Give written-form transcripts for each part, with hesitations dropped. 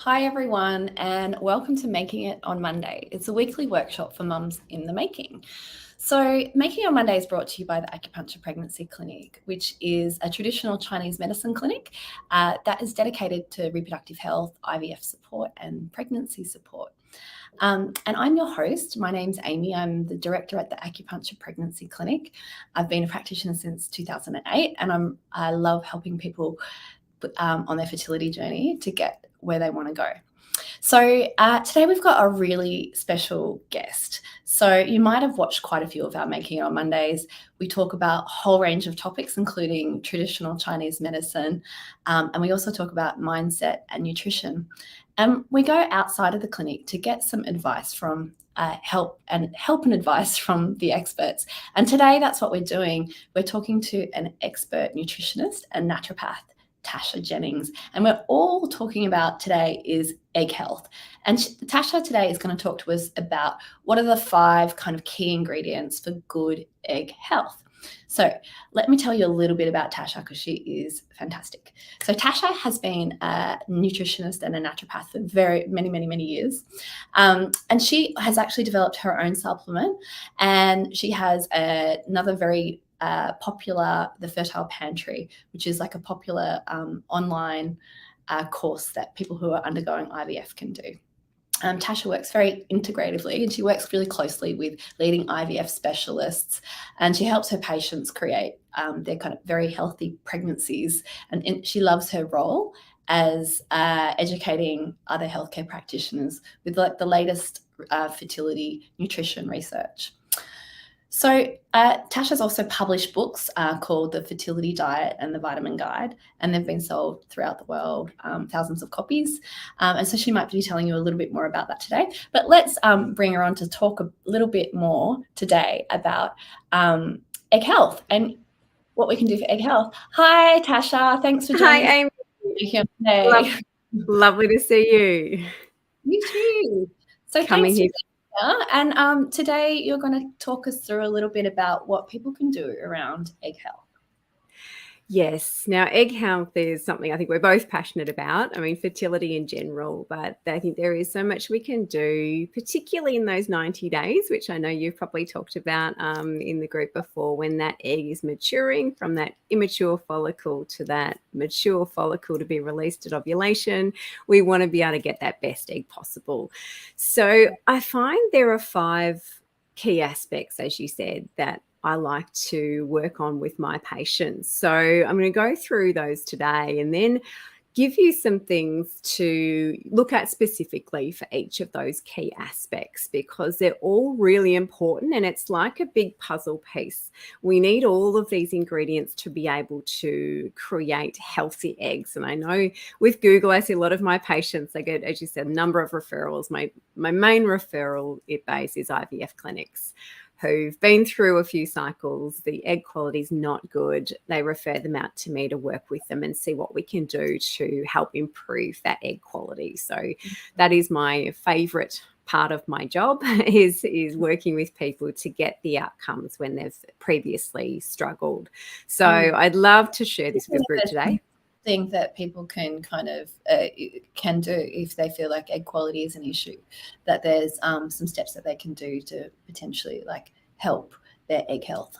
Hi everyone, and welcome to Making It on Monday. It's a weekly workshop for mums in the making. So Making It on Monday is brought to you by the Acupuncture Pregnancy Clinic, which is a traditional Chinese medicine clinic that is dedicated to reproductive health, IVF support and pregnancy support. And I'm your host. My name's Amy. I'm the director at the Acupuncture Pregnancy Clinic. I've been a practitioner since 2008, and I love helping people on their fertility journey to get where they want to go. So today we've got a really special guest. So you might have watched quite a few of our Making It on Mondays. We talk about a whole range of topics, including traditional Chinese medicine, and we also talk about mindset and nutrition. And we go outside of the clinic to get some advice from help and advice from the experts. And today that's what we're doing. We're talking to an expert nutritionist and naturopath, Tasha Jennings, and we're all talking about today is egg health. And Tasha today is going to talk to us about what are the 5 kind of key ingredients for good egg health. So let me tell you a little bit about Tasha because she is fantastic. So Tasha has been a nutritionist and a naturopath for very many years. And she has actually developed her own supplement, and she has another very popular, the Fertile Pantry, which is like a popular online course that people who are undergoing IVF can do. Tasha works very integratively, and she works really closely with leading IVF specialists, and she helps her patients create their kind of very healthy pregnancies. And she loves her role as educating other healthcare practitioners with like the latest fertility nutrition research. So Tasha's also published books called The Fertility Diet and The Vitamin Guide, and they've been sold throughout the world, thousands of copies. And so she might be telling you a little bit more about that today. But let's bring her on to talk a little bit more today about egg health and what we can do for egg health. Hi, Tasha. Thanks for joining us. Hi, Amy. Lovely to see you. You too. So thanks for and today you're going to talk us through a little bit about what people can do around egg health. Yes. Now, egg health is something I think we're both passionate about. I mean, fertility in general, but I think there is so much we can do, particularly in those 90 days, which I know you've probably talked about in the group before, when that egg is maturing from that immature follicle to that mature follicle to be released at ovulation. We want to be able to get that best egg possible. So I find there are 5 key aspects, as you said, that I like to work on with my patients. So I'm going to go through those today and then give you some things to look at specifically for each of those key aspects, because they're all really important and it's like a big puzzle piece. We need all of these ingredients to be able to create healthy eggs. And I know with Google, I see a lot of my patients, they get, as you said, a number of referrals. My main referral base is IVF clinics who've been through a few cycles. The egg quality is not good. They refer them out to me to work with them and see what we can do to help improve that egg quality. So that is my favorite part of my job is working with people to get the outcomes when they've previously struggled. So I'd love to share this with the group today. Thing that people can kind of can do if they feel like egg quality is an issue, that there's some steps that they can do to potentially like help their egg health.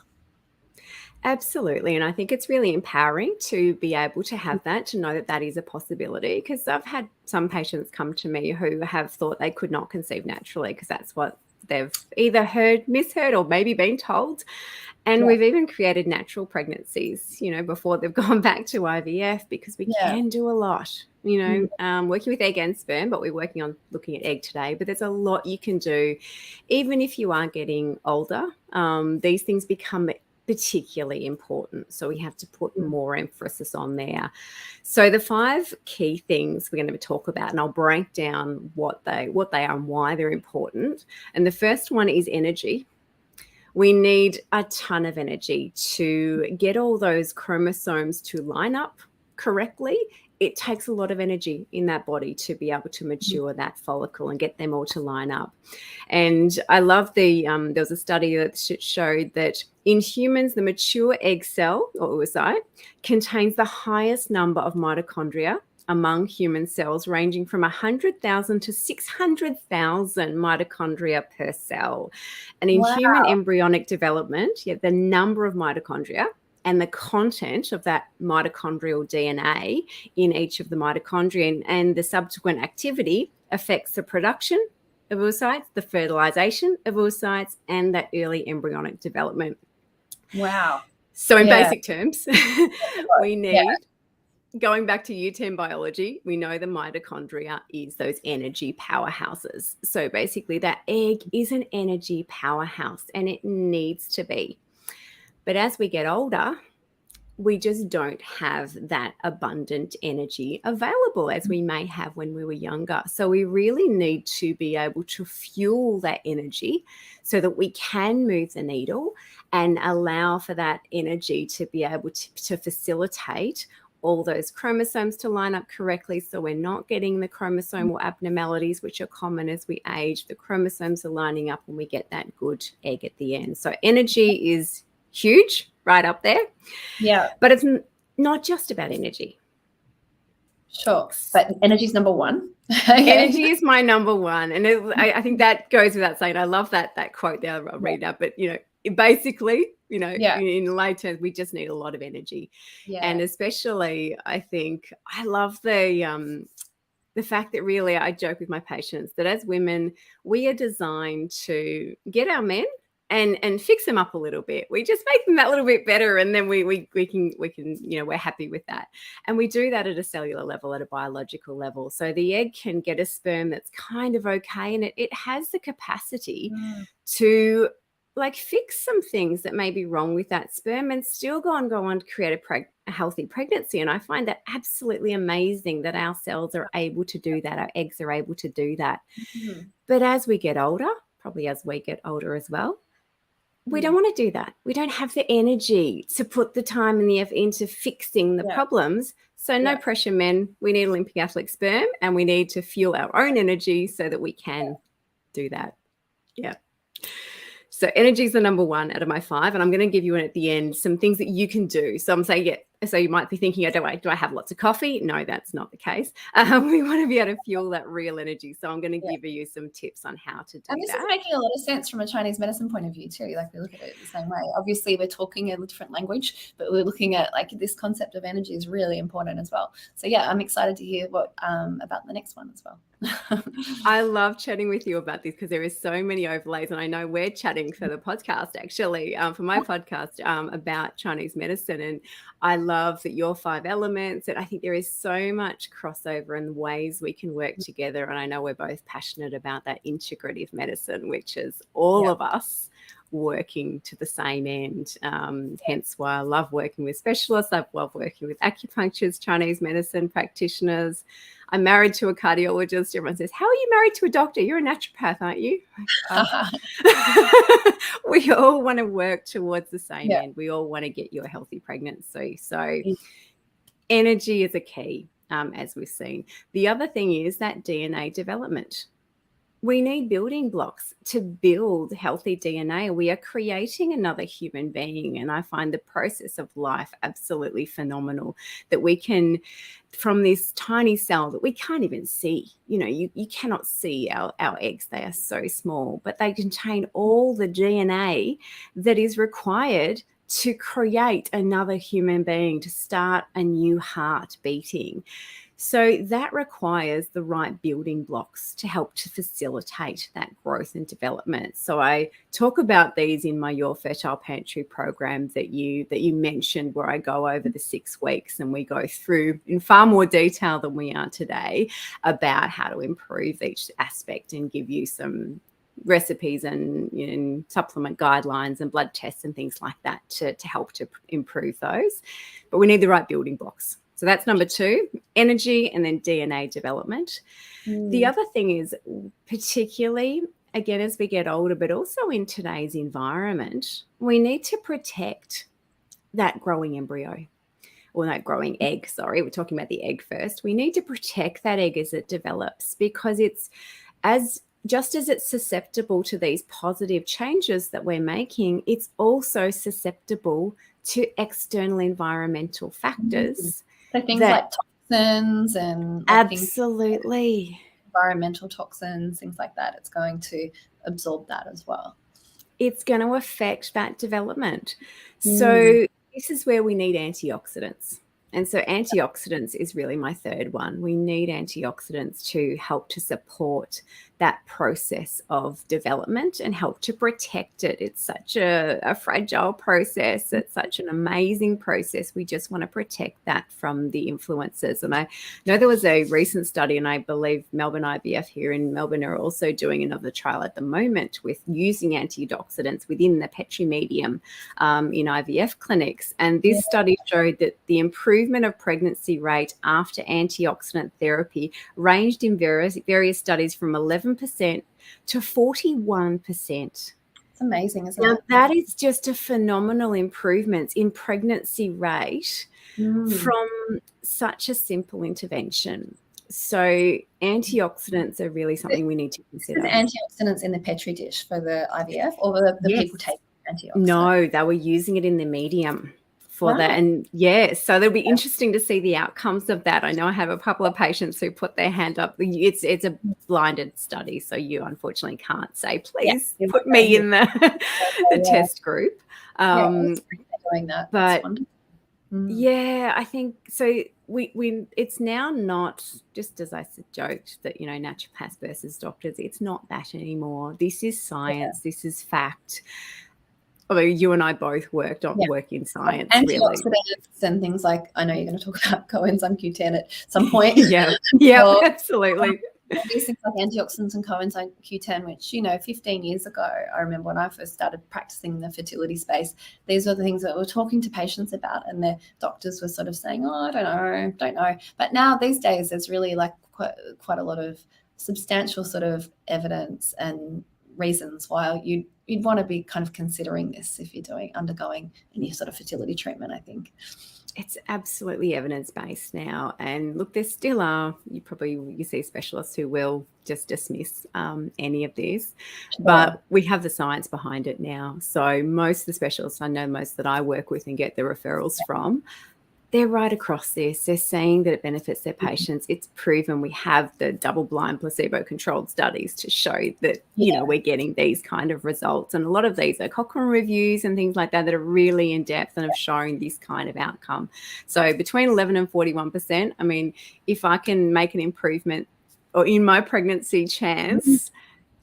Absolutely. And I think it's really empowering to be able to have that, to know that that is a possibility, because I've had some patients come to me who have thought they could not conceive naturally because that's what they've either misheard or maybe been told. And we've even created natural pregnancies, before they've gone back to IVF, because we can do a lot, working with egg and sperm, but we're working on looking at egg today. But there's a lot you can do. Even if you are getting older, these things become particularly important. So we have to put more emphasis on there. So the 5 key things we're going to talk about, and I'll break down what they are and why they're important. And the first one is energy. We need a ton of energy to get all those chromosomes to line up correctly. It takes a lot of energy in that body to be able to mature that follicle and get them all to line up. And I love there was a study that showed that in humans, the mature egg cell, or oocyte, contains the highest number of mitochondria among human cells ranging from 100,000 to 600,000 mitochondria per cell. And in human embryonic development, the number of mitochondria and the content of that mitochondrial DNA in each of the mitochondria and the subsequent activity affects the production of oocytes, the fertilization of oocytes, and that early embryonic development. Wow. So in basic terms, we need, going back to U10 biology, we know the mitochondria is those energy powerhouses. So basically that egg is an energy powerhouse, and it needs to be. But as we get older, we just don't have that abundant energy available as we may have when we were younger. So we really need to be able to fuel that energy so that we can move the needle and allow for that energy to be able to facilitate all those chromosomes to line up correctly, so we're not getting the chromosomal abnormalities which are common as we age. The chromosomes are lining up and we get that good egg at the end. So energy is huge, right up there. Yeah. But it's not just about energy. Sure. But energy is number one. Energy is my number one. And I think that goes without saying. I love that quote there. I'll read that. But, basically, in lay terms, we just need a lot of energy. Yeah. And especially, I think, I love the fact that really I joke with my patients that as women, we are designed to get our men and fix them up a little bit. We just make them that little bit better, and then we can we're happy with that. And we do that at a cellular level, at a biological level. So the egg can get a sperm that's kind of okay, and it has the capacity to fix some things that may be wrong with that sperm and still go on to create a healthy pregnancy. And I find that absolutely amazing that our cells are able to do that. Our eggs are able to do that. Mm-hmm. But as we get older, probably as we get older as well, we don't want to do that. We don't have the energy to put the time and the effort into fixing the problems. So no pressure, men. We need Olympic athlete sperm, and we need to fuel our own energy so that we can do that. Yeah. So energy is the number one out of my 5, and I'm going to give you at the end some things that you can do. So I'm saying, so you might be thinking, do I have lots of coffee? No, that's not the case. We want to be able to fuel that real energy. So I'm going to give you some tips on how to do that. And this is making a lot of sense from a Chinese medicine point of view too. We look at it the same way. Obviously, we're talking a different language, but we're looking at this concept of energy is really important as well. So I'm excited to hear what about the next one as well. I love chatting with you about this because there is so many overlays, and I know we're chatting for the podcast actually, for my podcast about Chinese medicine, and I love that your 5 elements, and I think there is so much crossover and ways we can work together, and I know we're both passionate about that integrative medicine, which is all of us working to the same end. Hence why I love working with specialists. I love working with acupuncturists, Chinese medicine practitioners. I'm married to a cardiologist. Everyone says, how are you married to a doctor? You're a naturopath, aren't you? We all want to work towards the same end. We all want to get you a healthy pregnancy. So energy is a key, as we've seen. The other thing is that DNA development. We need building blocks to build healthy DNA. We are creating another human being. And I find the process of life absolutely phenomenal, that we can, from this tiny cell that we can't even see, you cannot see our eggs. They are so small, but they contain all the DNA that is required to create another human being, to start a new heart beating. So that requires the right building blocks to help to facilitate that growth and development. So I talk about these in my Your Fertile Pantry program that you mentioned, where I go over the 6 weeks and we go through in far more detail than we are today about how to improve each aspect and give you some recipes and supplement guidelines and blood tests and things like that to help to improve those. But we need the right building blocks. So that's number 2, energy, and then DNA development. The other thing is, particularly, again, as we get older, but also in today's environment, we need to protect that growing embryo, or that growing egg, sorry. We're talking about the egg first. We need to protect that egg as it develops, because it's just as it's susceptible to these positive changes that we're making, it's also susceptible to external environmental factors. So things like toxins and absolutely environmental toxins, things like that. It's going to absorb that as well. It's going to affect that development. So this is where we need antioxidants. And so antioxidants is really my third one. We need antioxidants to help to support that process of development and help to protect it. It's such a fragile process. It's such an amazing process. We just want to protect that from the influences. And I know there was a recent study, and I believe Melbourne IVF here in Melbourne are also doing another trial at the moment with using antioxidants within the Petri medium in IVF clinics. And this study showed that the improvement of pregnancy rate after antioxidant therapy ranged in various studies from 11% to 41%. It's amazing, isn't it? Now, that is just a phenomenal improvement in pregnancy rate from such a simple intervention. So antioxidants are really something we need to consider. Antioxidants in the Petri dish for the IVF, or the people taking antioxidants? No, they were using it in the medium for that. And so it'll be interesting to see the outcomes of that. I know I have a couple of patients who put their hand up. It's a blinded study, so you unfortunately can't say, please put me in the test group. Doing that. But I think so. We it's now not, just as I joked that, naturopaths versus doctors, it's not that anymore. This is science. This is fact. Although you and I both work in science. Antioxidants and things like, I know you're going to talk about coenzyme Q10 at some point. Absolutely. These things like antioxidants and coenzyme Q10, which, 15 years ago, I remember when I first started practicing in the fertility space, these were the things that we're talking to patients about, and their doctors were sort of saying, oh, I don't know. But now these days, there's really like quite a lot of substantial sort of evidence and reasons why you'd want to be kind of considering this if you're undergoing any sort of fertility treatment, I think. It's absolutely evidence-based now. And look, there still are, you see specialists who will just dismiss any of this, but we have the science behind it now. So most of the specialists, I know most that I work with and get the referrals from, they're right across this. They're saying that it benefits their patients. It's proven. We have the double-blind placebo-controlled studies to show that, we're getting these kind of results. And a lot of these are Cochrane reviews and things like that are really in-depth and have shown this kind of outcome. So between 11 and 41%, I mean, if I can make an improvement or in my pregnancy chance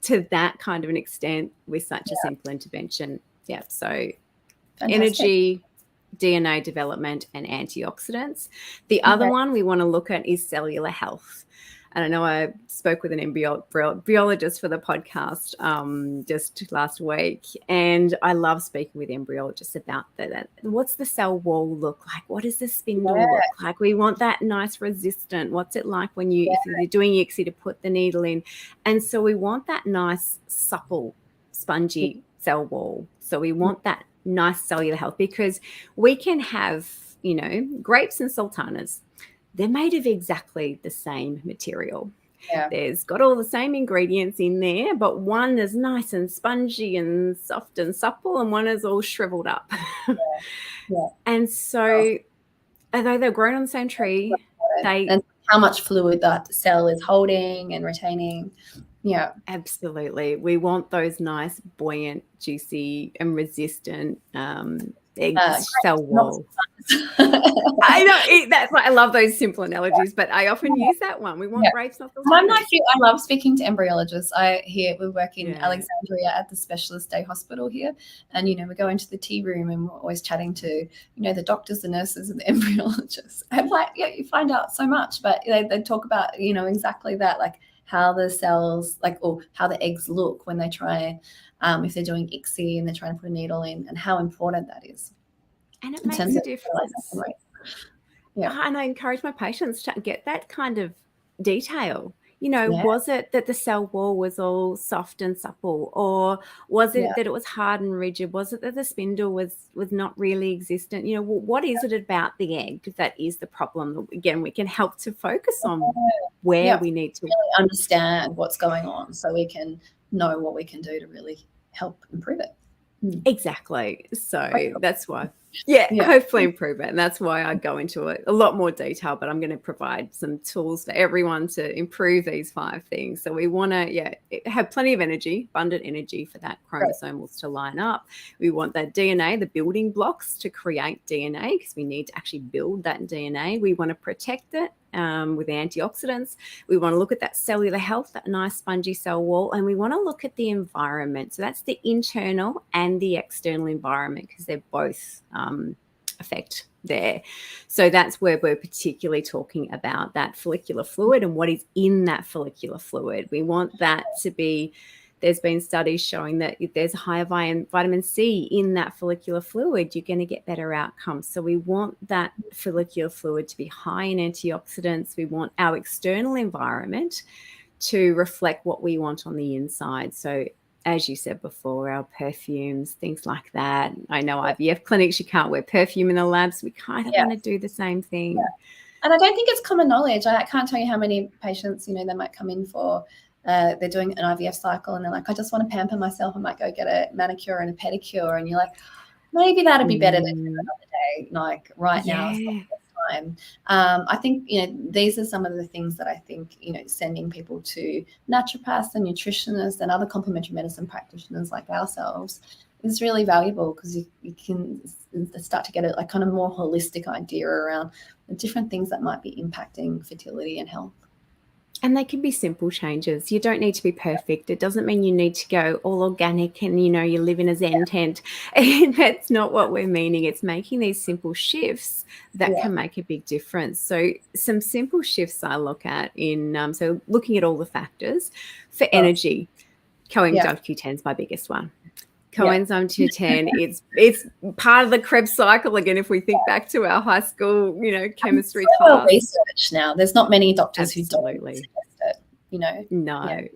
to that kind of an extent with such a simple intervention. So fantastic. Energy, DNA development, and antioxidants. The other one we want to look at is cellular health. And I know I spoke with an embryologist for the podcast just last week, and I love speaking with embryologists about that. What's the cell wall look like? What does the spindle look like? We want that nice resistant. What's it like when if you're doing ICSI to put the needle in? And so we want that nice, supple, spongy cell wall. So we want that nice cellular health, because we can have, grapes and sultanas. They're made of exactly the same material. There's got all the same ingredients in there, but one is nice and spongy and soft and supple, and one is all shriveled up. And so although they're grown on the same tree, and how much fluid that cell is holding and retaining. Absolutely. We want those nice, buoyant, juicy, and resistant egg cell wall. I know that's why I love those simple analogies, but I often use that one. We want grapes, not the I love speaking to embryologists. We work in Alexandria at the Specialist Day Hospital here, and we go into the tea room and we're always chatting to the doctors, the nurses, and the embryologists. And you find out so much, but they talk about exactly that, like how the cells, or how the eggs look when they try, if they're doing ICSI and they're trying to put a needle in, and how important that is. And it makes a difference. And I encourage my patients to get that kind of detail. Was it that the cell wall was all soft and supple, or was it that it was hard and rigid? Was it that the spindle was not really existent? What is it about the egg that is the problem? Again, we can help to focus on where we need to really understand what's going on, so we can know what we can do to really help improve it. Exactly. So that's why hopefully improve it. And that's why I go into it a lot more detail, but I'm going to provide some tools for everyone to improve these 5 things. So we want to, have plenty of energy, abundant energy for that chromosomals to line up. We want that DNA, the building blocks to create DNA, because we need to actually build that DNA. We want to protect it with antioxidants. We want to look at that cellular health, that nice spongy cell wall, and we want to look at the environment. So that's the internal and the external environment, because they're both affect there. So that's where we're particularly talking about that follicular fluid and what is in that follicular fluid. We want that to be, there's been studies showing that if there's higher vitamin C in that follicular fluid, you're going to get better outcomes. So we want that follicular fluid to be high in antioxidants. We want our external environment to reflect what we want on the inside. So as you said before, our perfumes, things like that. I know IVF clinics, you can't wear perfume in the labs. We kind of want to do the same thing. Yeah. And I don't think it's common knowledge. I can't tell you how many patients, they might come in for, they're doing an IVF cycle and they're like, I just want to pamper myself. I might go get a manicure and a pedicure. And you're like, maybe that'd be better than another day. Like right now is not the time. I think, these are some of the things that I think, sending people to naturopaths and nutritionists and other complementary medicine practitioners like ourselves is really valuable, because you can start to get a kind of more holistic idea around the different things that might be impacting fertility and health. And they can be simple changes. You don't need to be perfect. It doesn't mean you need to go all organic and, you live in a Zen tent. And that's not what we're meaning. It's making these simple shifts that can make a big difference. So some simple shifts I look at in, so looking at all the factors for energy, coenzyme Q10 is my biggest one. Coenzyme Q10, it's part of the Krebs cycle again. If we think back to our high school, chemistry class. Research now. There's not many doctors who don't test it. No,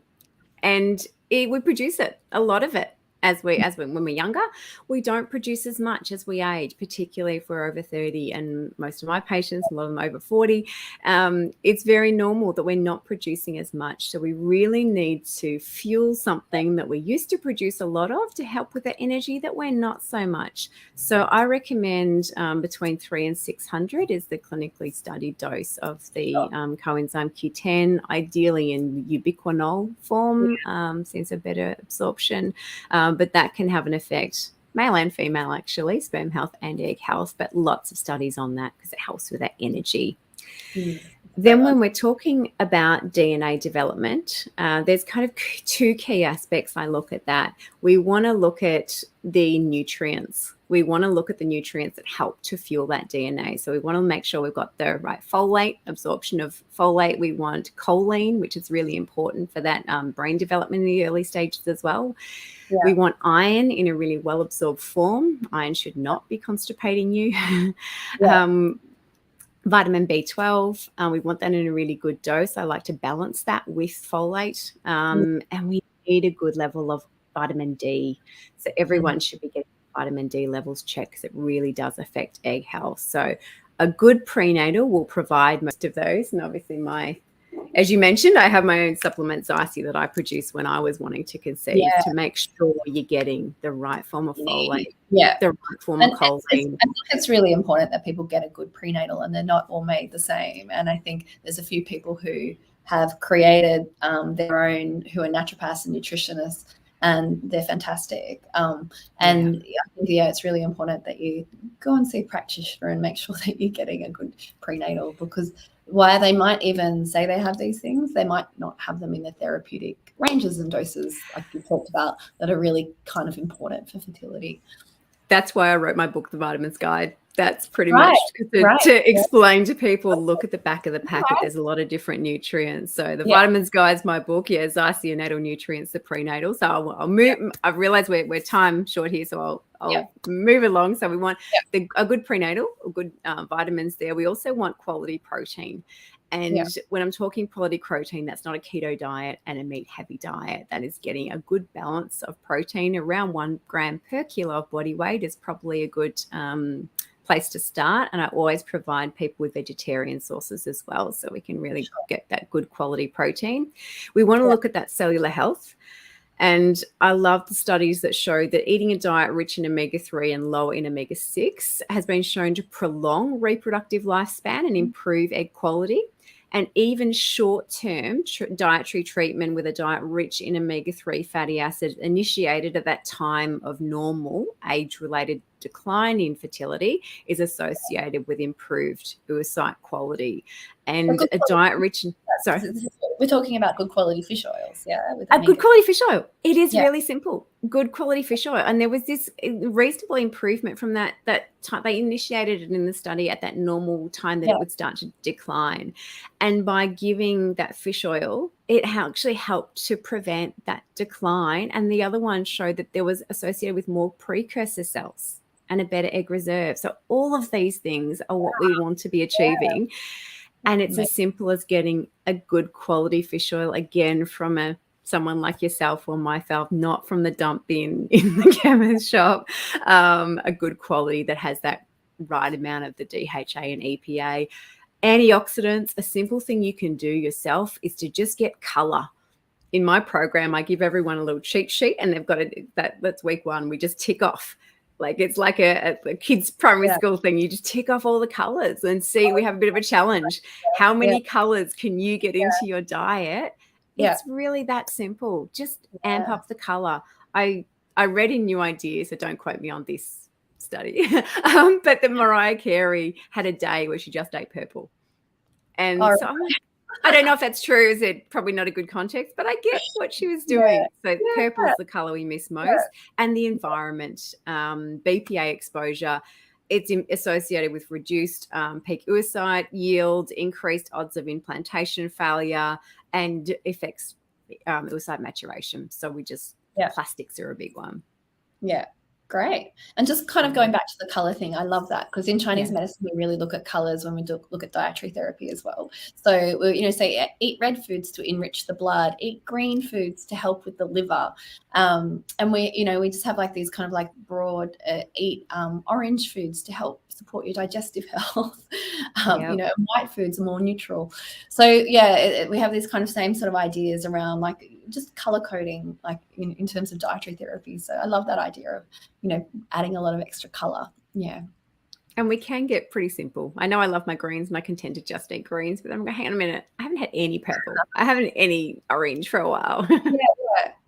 and we produce it, a lot of it. When we're younger, we don't produce as much as we age, particularly if we're over 30. And most of my patients, a lot of them over 40, it's very normal that we're not producing as much. So we really need to fuel something that we used to produce a lot of to help with the energy that we're not so much. So I recommend between 300 and 600 is the clinically studied dose of the coenzyme Q10, ideally in ubiquinol form, since a better absorption. But that can have an effect, male and female actually, sperm health and egg health, but lots of studies on that because it helps with that energy. Then when we're talking about DNA development, there's kind of 2 key aspects I look at that. We want to look at the nutrients. We want to look at the nutrients that help to fuel that DNA. So we want to make sure we've got the right folate, absorption of folate. We want choline, which is really important for that brain development in the early stages as well. Yeah. We want iron in a really well-absorbed form. Iron should not be constipating you. Vitamin B12, we want that in a really good dose. I like to balance that with folate. And we need a good level of vitamin D. So everyone should be getting vitamin D levels checked, because it really does affect egg health. So a good prenatal will provide most of those. And obviously as you mentioned, I have my own supplement, Zycie, that I produced when I was wanting to conceive, to make sure you're getting the right form of folate, the right form of choline. I think it's really important that people get a good prenatal, and they're not all made the same. And I think there's a few people who have created their own, who are naturopaths and nutritionists, and they're fantastic. I think, it's really important that you go and see a practitioner and make sure that you're getting a good prenatal, because while they might even say they have these things, they might not have them in the therapeutic ranges and doses, like you talked about, that are really kind of important for fertility. That's why I wrote my book, The Vitamins Guide. That's pretty much to explain to people, look at the back of the packet. There's a lot of different nutrients. So the Vitamins Guide is my book. Zycie natal nutrients, the prenatal. So I'll move. I've realized we're time short here, so I'll move along. So we want a good prenatal, a good vitamins there. We also want quality protein. And when I'm talking quality protein, that's not a keto diet and a meat-heavy diet. That is getting a good balance of protein. Around 1 gram per kilo of body weight is probably a good place to start. And I always provide people with vegetarian sources as well, so we can really get that good quality protein. We want to look at that cellular health. And I love the studies that show that eating a diet rich in omega-3 and lower in omega-6 has been shown to prolong reproductive lifespan and improve egg quality. And even short-term dietary treatment with a diet rich in omega-3 fatty acid initiated at that time of normal age-related decline in fertility is associated with improved oocyte quality. And a diet rich in... Sorry. We're talking about good quality fish oils, yeah? With a good quality fish oil. It is really simple. Good quality fish oil. And there was this reasonable improvement from that time. They initiated it in the study at that normal time that it would start to decline. And by giving that fish oil, it actually helped to prevent that decline. And the other one showed that there was associated with more precursor cells and a better egg reserve. So all of these things are what we want to be achieving. And it's as simple as getting a good quality fish oil, again, from someone like yourself or myself, not from the dump bin in the chemist shop, a good quality that has that right amount of the DHA and EPA. Antioxidants, a simple thing you can do yourself is to just get color. In my program, I give everyone a little cheat sheet, and they've got that's week 1. We just tick off. Like it's like a kid's primary school thing. You just tick off all the colors and see. We have a bit of a challenge. How many colors can you get into your diet? It's really that simple. Just amp up the color. I read in New Ideas, so don't quote me on this study, but that Mariah Carey had a day where she just ate purple. And so I'm like, I don't know if that's true. Is it probably not a good context, but I get what she was doing. So purple is the color we miss most. And the environment, BPA exposure, it's associated with reduced peak oocyte yield, increased odds of implantation failure, and affects oocyte maturation. So plastics are a big one. Yeah. Great. And just kind of going back to the color thing, I love that, because in Chinese medicine, we really look at colors when we look at dietary therapy as well. So we say eat red foods to enrich the blood, eat green foods to help with the liver. And we just have like these kind of like broad eat orange foods to help support your digestive health. White foods are more neutral. So we have these kind of same sort of ideas around like just color coding, like in terms of dietary therapy. So I love that idea of adding a lot of extra color. Yeah. And we can get pretty simple. I know I love my greens and I can tend to just eat greens, but I'm going, hang on a minute. I haven't had any purple. I haven't had any orange for a while.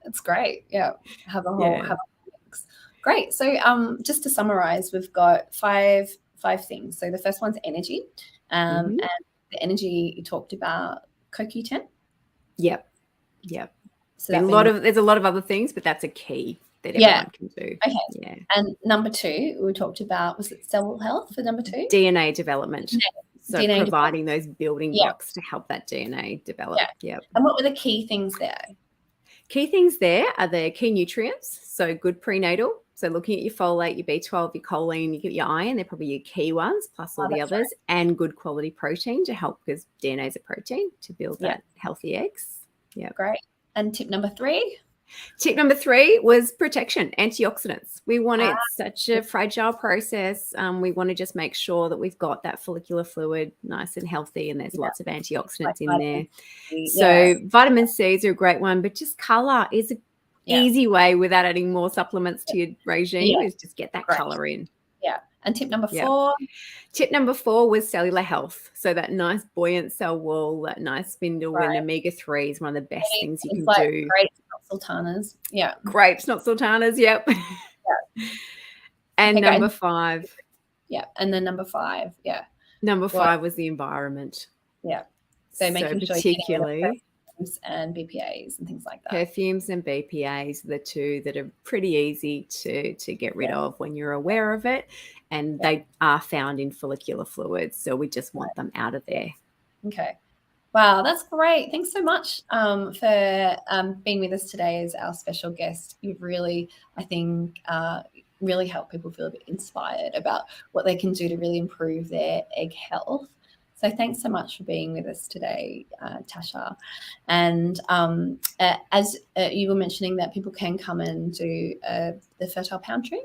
That's great. Yeah. Have a mix. Great. So just to summarize, we've got five things. So the first one's energy. And the energy you talked about, CoQ10. Yep. So there's a lot of other things, but that's a key that everyone can do. Okay. Yeah. And number 2, we talked about, was it Cellular Health for number 2? DNA development. So providing those building blocks to help that DNA develop. Yeah. And what were the key things there? Key things there are the key nutrients. So good prenatal. So looking at your folate, your B12, your choline, you get your iron, they're probably your key ones, plus all the others, and good quality protein to help, because DNA is a protein, to build that healthy eggs. Yeah. Great. And tip number 3? Tip number 3 was protection, antioxidants. We want it's such a fragile process. We want to just make sure that we've got that follicular fluid nice and healthy, and there's lots of antioxidants in there. So vitamin C's are a great one, but just color is an easy way without adding more supplements to your regime is just get that color in. Yeah. And tip number 4? Tip number 4 was cellular health. So that nice buoyant cell wall, that nice spindle, and omega-3 is one of the best things you can do. Grapes, not sultanas. Yeah. Grapes, not sultanas. Yep. And number 5. Yeah. And then number 5. Yeah. Number 5 was the environment. Yeah. So making sure particularly and BPAs and things like that. Perfumes and BPAs are the 2 that are pretty easy to get rid of when you're aware of it, and they are found in follicular fluids, so we just want them out of there. Okay. Wow, that's great. Thanks so much for being with us today as our special guest. You've really, I think, really helped people feel a bit inspired about what they can do to really improve their egg health. So thanks so much for being with us today, Tasha. And as you were mentioning that people can come and do the Fertile Pantry.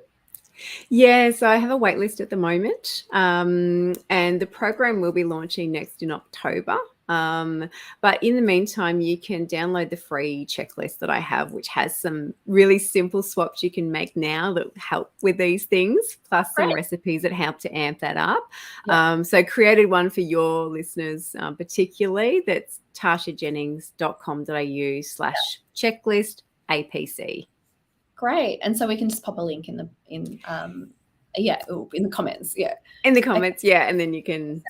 Yeah, so I have a wait list at the moment, and the program will be launching next in October. But in the meantime, you can download the free checklist that I have, which has some really simple swaps you can make now that help with these things, plus some recipes that help to amp that up. So created one for your listeners particularly. That's tashajennings.com.au/checklist APC. Great. And so we can just pop a link in the comments. Yeah. In the comments, and then you can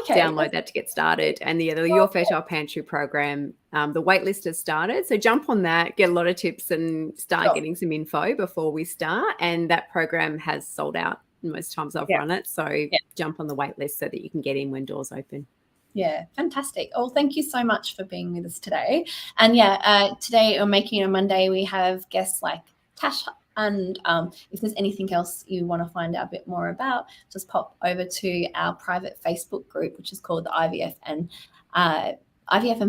download that to get started. And the Your Fertile Pantry program, the waitlist has started. So jump on that, get a lot of tips and start getting some info before we start. And that program has sold out most times I've run it. So jump on the waitlist so that you can get in when doors open. Yeah, fantastic. Oh, thank you so much for being with us today. And today on Making It on Monday, we have guests like Tasha. And if there's anything else you want to find out a bit more about, just pop over to our private Facebook group, which is called the IVF and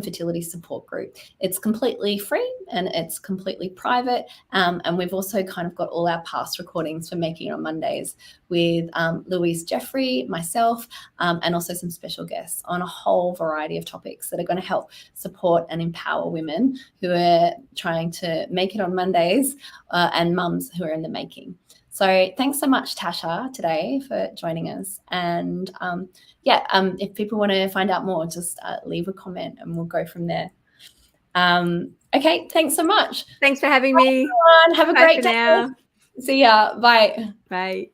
Fertility Support Group. It's completely free and it's completely private. And we've also kind of got all our past recordings for Making It on Mondays with Louise Jeffrey, myself, and also some special guests on a whole variety of topics that are going to help support and empower women who are trying to make it on Mondays and mums who are in the making. So thanks so much, Tasha, today for joining us. And if people want to find out more, just leave a comment and we'll go from there. Okay, thanks so much. Thanks for having me. Everyone. Have a great day. See ya. Bye. Bye.